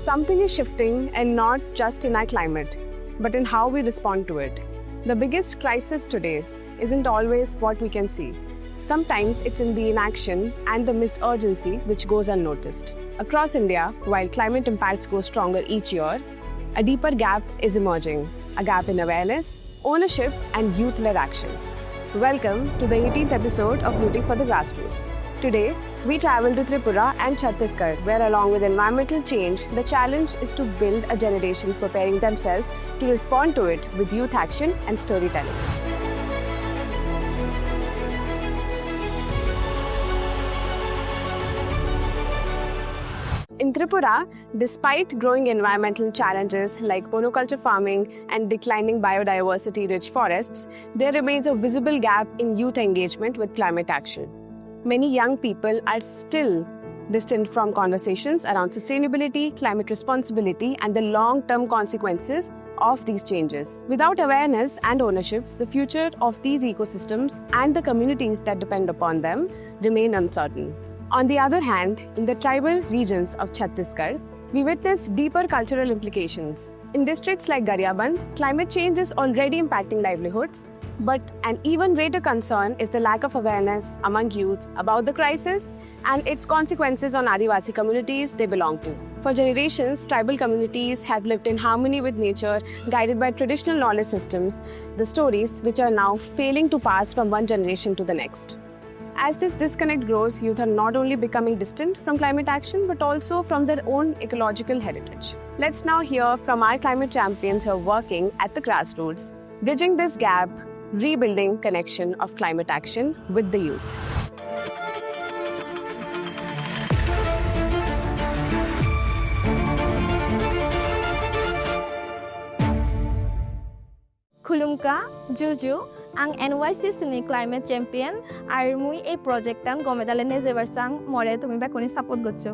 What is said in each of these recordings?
Something is shifting, and not just in our climate, but in how we respond to it. The biggest crisis today isn't always what we can see. Sometimes it's in the inaction and the missed urgency which goes unnoticed. Across India, while climate impacts grow stronger each year, a deeper gap is emerging, a gap in awareness, ownership, and youth-led action. Welcome to the 18th episode of Rooting for the Grassroots. Today, we travel to Tripura and Chhattisgarh, where along with environmental change, the challenge is to build a generation preparing themselves to respond to it with youth action and storytelling. In Tripura, despite growing environmental challenges like monoculture farming and declining biodiversity-rich forests, there remains a visible gap in youth engagement with climate action. Many young people are still distant from conversations around sustainability, climate responsibility, and the long-term consequences of these changes. Without awareness and ownership, the future of these ecosystems and the communities that depend upon them remain uncertain. On the other hand, in the tribal regions of Chhattisgarh, we witness deeper cultural implications. In districts like Gariyaband, climate change is already impacting livelihoods, but an even greater concern is the lack of awareness among youth about the crisis and its consequences on Adivasi communities they belong to. For generations, tribal communities have lived in harmony with nature, guided by traditional knowledge systems, the stories which are now failing to pass from one generation to the next. As this disconnect grows, youth are not only becoming distant from climate action, but also from their own ecological heritage. Let's now hear from our climate champions who are working at the grassroots, bridging this gap, rebuilding connection of climate action with the youth. Khulumka, Juju, ang NYC ni climate champion, আর মুই এই প্রজেক্টটান গমেদালে নেজে বারসাং মরে তুমি বেকনি support করছো।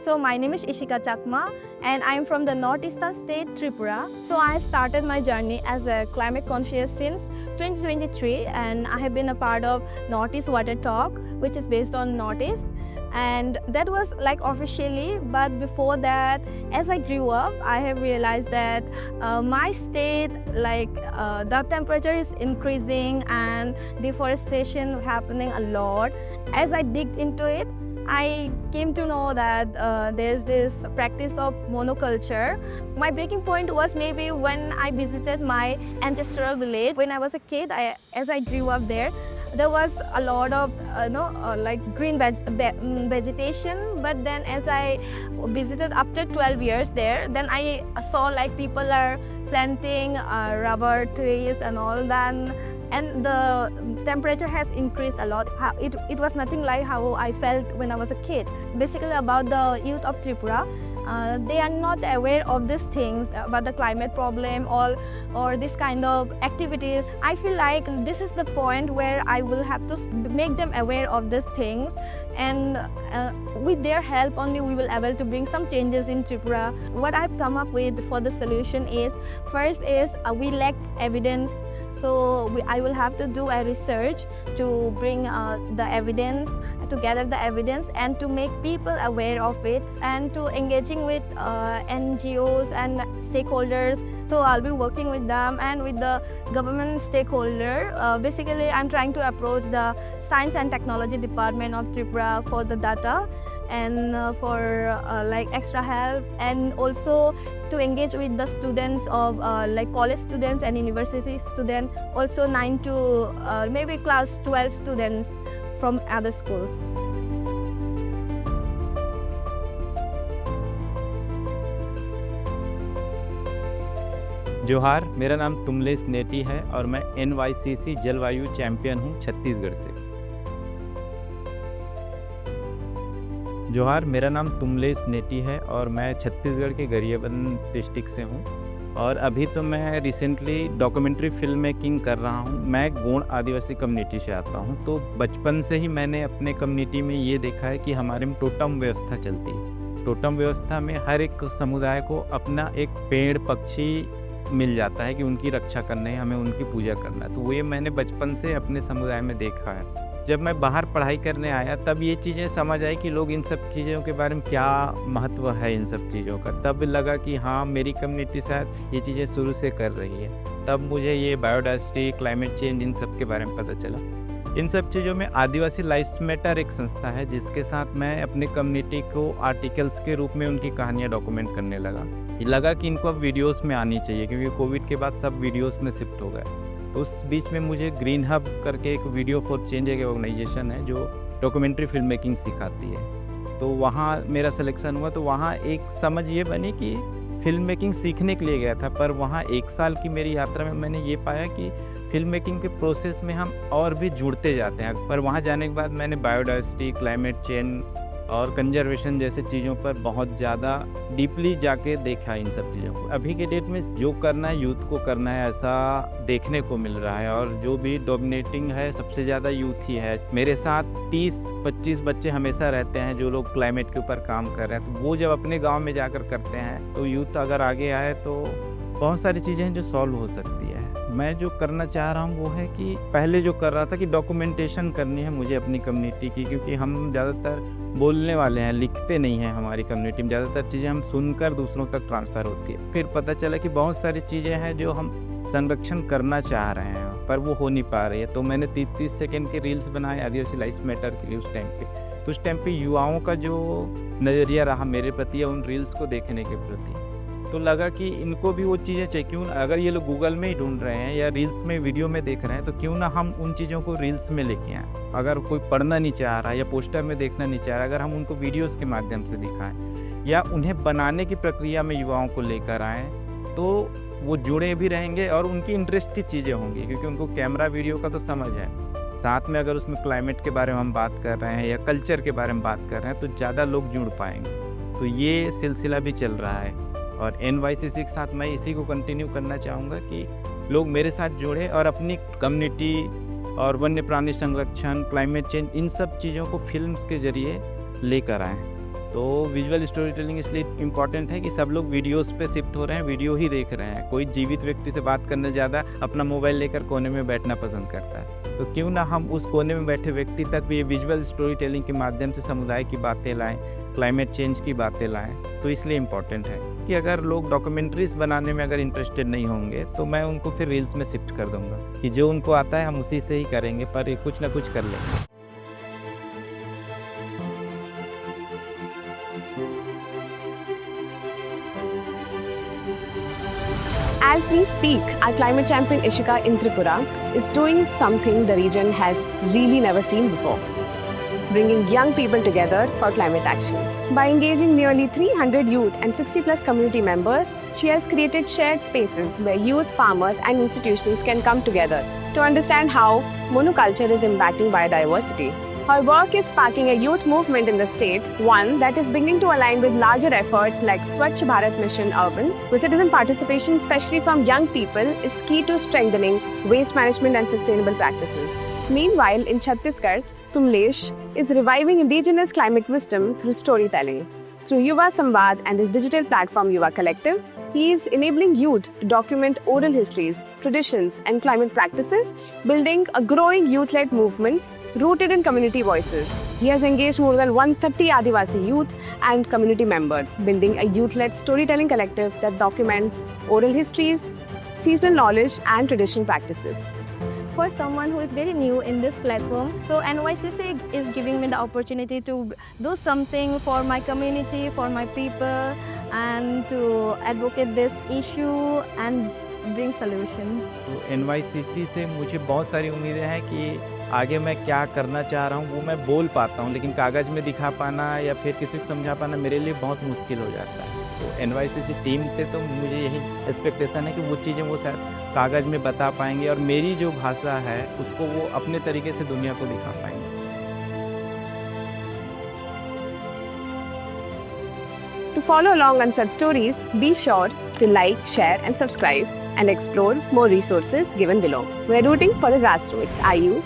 So my name is Ishika Chakma and I am from the northeastern state Tripura. So I have started my journey as a climate conscious since 2023 and I have been a part of Northeast Water Talk, which is based on Northeast. And that was like officially, but before that, as I grew up, I have realized that my state, the temperature is increasing and deforestation happening a lot. As I digged into it, I came to know that there's this practice of monoculture. My breaking point was maybe when I visited my ancestral village. When I was a kid, as I grew up there was a lot of green vegetation, but then as I visited after 12 years there, then I saw like people are planting rubber trees and all that, and the temperature has increased a lot. It was nothing like how I felt when I was a kid. Basically about the youth of Tripura, they are not aware of these things about the climate problem or this kind of activities. I feel like this is the point where I will have to make them aware of these things, and with their help only we will able to bring some changes in Tripura. What I've come up with for the solution is, first is we lack evidence. So I will have to do a research to bring the evidence, to gather the evidence and to make people aware of it, and to engaging with NGOs and stakeholders. So I'll be working with them and with the government stakeholder. Basically, I'm trying to approach the Science and Technology Department of Tripura for the data and for extra help, and also to engage with the students of college students and university students, also 9 to maybe class 12 students from other schools. जोहार, मेरा नाम तुमलेश नेटी है और मैं NYCC जलवायु champion हूँ छत्तीसगढ़ से। जोहार, मेरा नाम तुमलेश नेटी है और मैं छत्तीसगढ़ के गरियाबंद डिस्ट्रिक्ट से हूँ और अभी तो मैं रिसेंटली डॉक्यूमेंट्री फिल्म मेकिंग कर रहा हूँ। मैं गोंड आदिवासी कम्युनिटी से आता हूँ, तो बचपन से ही मैंने अपने कम्युनिटी में ये देखा है कि हमारे में टोटम व्यवस्था चलती है। टोटम व्यवस्था में हर एक समुदाय को अपना एक पेड़ पक्षी मिल जाता है कि उनकी रक्षा करना है, हमें उनकी पूजा करना है। तो वो ये मैंने बचपन से अपने समुदाय में देखा है। जब मैं बाहर पढ़ाई करने आया तब ये चीज़ें समझ आई कि लोग इन सब चीज़ों के बारे में क्या महत्व है इन सब चीज़ों का। तब लगा कि हाँ, मेरी कम्युनिटी शायद ये चीज़ें शुरू से कर रही है। तब मुझे ये बायोडाइवर्सिटी, क्लाइमेट चेंज, इन सब के बारे में पता चला। इन सब चीज़ों में आदिवासी लाइफ मैटर एक संस्था है जिसके साथ मैं अपने कम्युनिटी को आर्टिकल्स के रूप में उनकी कहानियाँ डॉक्यूमेंट करने लगा कि इनको अब वीडियोस में आनी चाहिए, क्योंकि कोविड के बाद सब वीडियोस में शिफ्ट हो गए। तो उस बीच में मुझे ग्रीन हब करके एक वीडियो फॉर चेंज एक ऑर्गेनाइजेशन है जो डॉक्यूमेंट्री फिल्म मेकिंग सिखाती है, तो वहाँ मेरा सिलेक्शन हुआ। तो वहाँ एक समझ ये बनी कि फिल्म मेकिंग सीखने के लिए गया था, पर वहाँ 1 साल की मेरी यात्रा में मैंने ये पाया कि फिल्म मेकिंग के प्रोसेस में हम और भी जुड़ते जाते हैं। पर वहाँ जाने के बाद मैंने बायोडाइवर्सिटी, क्लाइमेट चेंज और कंजर्वेशन जैसे चीज़ों पर बहुत ज़्यादा डीपली जाके देखा इन सब चीज़ों को। अभी के डेट में जो करना है यूथ को करना है, ऐसा देखने को मिल रहा है। और जो भी डोमिनेटिंग है सबसे ज़्यादा यूथ ही है। मेरे साथ 30-25 बच्चे हमेशा रहते हैं जो लोग क्लाइमेट के ऊपर काम कर रहे हैं। तो वो जब अपने गाँव में जाकर करते हैं तो यूथ अगर आगे आए तो बहुत सारी चीज़ें हैं जो सॉल्व हो सकती है। मैं जो करना चाह रहा हूँ वो है कि पहले जो कर रहा था कि डॉक्यूमेंटेशन करनी है मुझे अपनी कम्युनिटी की, क्योंकि हम ज़्यादातर बोलने वाले हैं, लिखते नहीं हैं। हमारी कम्युनिटी में ज़्यादातर चीज़ें हम सुनकर दूसरों तक ट्रांसफ़र होती है। फिर पता चला कि बहुत सारी चीज़ें हैं जो हम संरक्षण करना चाह रहे हैं पर वो हो नहीं पा रही है। तो मैंने 30-30 सेकेंड के रील्स बनाए आदिवासी लाइफ मैटर के लिए उस टाइम पे। तो उस टाइम पे युवाओं का जो नज़रिया रहा मेरे प्रति या उन रील्स को देखने के प्रति, तो लगा कि इनको भी वो चीज़ें चाहिए। क्यों अगर ये लोग गूगल में ही ढूंढ रहे हैं या रील्स में वीडियो में देख रहे हैं तो क्यों ना हम उन चीज़ों को रील्स में लेके आएँ। अगर कोई पढ़ना नहीं चाह रहा या पोस्टर में देखना नहीं चाह रहा, अगर हम उनको वीडियोस के माध्यम से दिखाएं या उन्हें बनाने की प्रक्रिया में युवाओं को लेकर आएँ तो वो जुड़े भी रहेंगे और उनकी इंटरेस्ट की चीज़ें होंगी, क्योंकि उनको कैमरा वीडियो का तो समझ है। साथ में अगर उसमें क्लाइमेट के बारे में हम बात कर रहे हैं या कल्चर के बारे में बात कर रहे हैं तो ज़्यादा लोग जुड़ पाएंगे। तो ये सिलसिला भी चल रहा है और NYCC के साथ मैं इसी को कंटिन्यू करना चाहूँगा कि लोग मेरे साथ जुड़े और अपनी कम्युनिटी और वन्य प्राणी संरक्षण, क्लाइमेट चेंज, इन सब चीज़ों को फिल्म्स के ज़रिए लेकर आएँ। तो विजुअल स्टोरी टेलिंग इसलिए इम्पॉर्टेंट है कि सब लोग वीडियोस पे शिफ्ट हो रहे हैं, वीडियो ही देख रहे हैं। कोई जीवित व्यक्ति से बात करने ज़्यादा अपना मोबाइल लेकर कोने में बैठना पसंद करता है। तो क्यों ना हम उस कोने में बैठे व्यक्ति तक भी ये विजुअल स्टोरी टेलिंग के माध्यम से समुदाय की बातें लाएँ, क्लाइमेट चेंज की बातें लाएँ। तो इसलिए इम्पॉर्टेंट है कि अगर लोग डॉक्यूमेंट्रीज बनाने में अगर इंटरेस्टेड नहीं होंगे तो मैं उनको फिर रील्स में शिफ्ट कर दूंगा कि जो उनको आता है हम उसी से ही करेंगे, पर कुछ ना कुछ कर लेंगे। As we speak, our climate champion Ishika in Tripura is doing something the region has really never seen before, bringing young people together for climate action. By engaging nearly 300 youth and 60+ community members, she has created shared spaces where youth, farmers and institutions can come together to understand how monoculture is impacting biodiversity. Her work is sparking a youth movement in the state, one that is beginning to align with larger efforts like Swachh Bharat Mission Urban, where citizen participation, especially from young people, is key to strengthening waste management and sustainable practices. Meanwhile, in Chhattisgarh, Tumlesh is reviving indigenous climate wisdom through storytelling. Through Yuva Samvad and his digital platform Yuva Collective, he is enabling youth to document oral histories, traditions, and climate practices, building a growing youth-led movement rooted in community voices. He has engaged more than 130 Adivasi youth and community members, building a youth-led storytelling collective that documents oral histories, seasonal knowledge, and traditional practices. For someone who is very new in this platform, so NYCC is giving me the opportunity to do something for my community, for my people, and to advocate this issue and bring solution. तो NYCC से मुझे बहुत सारी उम्मीदें हैं कि आगे मैं क्या करना चाह रहा हूँ वो मैं बोल पाता हूँ, लेकिन कागज़ में दिखा पाना या फिर किसी को समझा पाना मेरे लिए बहुत मुश्किल हो जाता है। तो NYCC टीम से तो मुझे यही एक्सपेक्टेशन है कि वो चीज़ें वो शायद कागज़ में बता पाएंगे और मेरी जो भाषा है उसको वो अपने तरीके से दुनिया को दिखा पाएंगे। To follow along on such stories, be sure to like, share and subscribe and explore more resources given below. We're rooting for the grassroots. Are you?